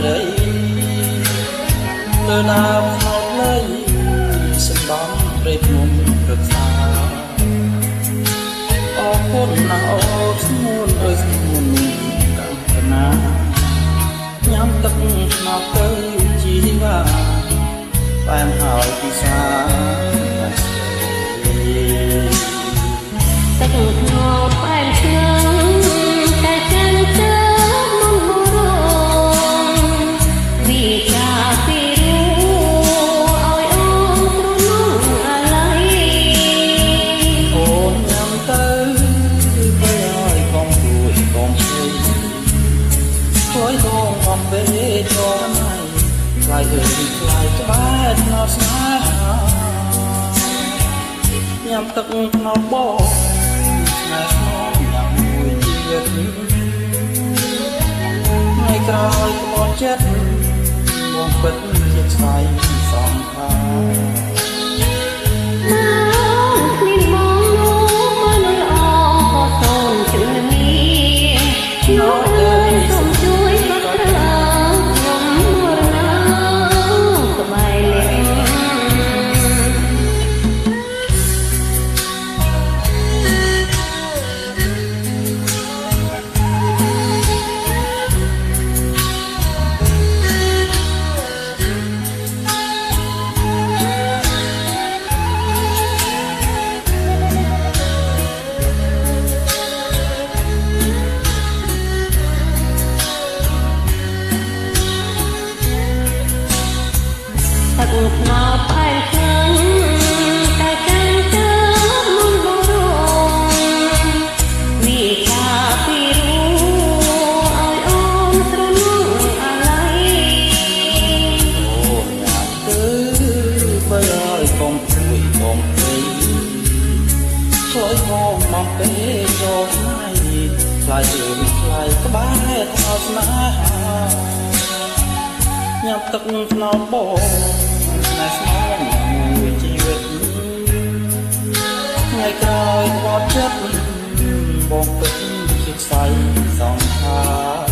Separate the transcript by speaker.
Speaker 1: ស្រីលើដើមខ្មោចលៃសំដំព្រៃភ្នំរក្សាអរគុណណាស់អូនស្ងួនអើយស្ងួនកំកណាញ៉ាំទឹកស្នប់ទៅជីវ៉ាបែមហើយពិសា
Speaker 2: ទឹកខ្នោបែមឆ្ងាញ់តែចាញ់ទៅមុនរងវិការពីឲ្យអូនទ្រនោះអាឡ័យ
Speaker 1: អូនញ៉ាំទៅទៅឲ្យកុំព្រួយកុំព្រួយជួយដងកំពេលចូលណៃខ្លាយទៅខ្លាយក្បែរថ្នោតស្នេហាញ៉ាំទឹកថ្នោតបងស្នេហ៍ញ៉ាំមួយជីវិតថ្ងៃក្រោយក្បត់ចិត្តមកពិតជាស្វ័យសងខា
Speaker 2: ទឹកខ្នោបែមឆ្ងាញ់តែចាញ់ទៅមុនរងវិការពីឲ្យអូនទ្រនោះអាឡ័យ
Speaker 1: អូនញ៉ាំទៅបើឲ្យកុំព្រួយកុំព្រួយជួយមកមកពេលចូលស្នេហ៍ខ្លាយទៅខ្លាយក្បែរថ្នោតស្នេហាញ៉ាំទឹកថ្នោតបងស្នេហ៍ស្នងមួយជីវិតថ្ងៃក្រោយក្បត់ចិត្តបងពិតជាស្វ័យសងខា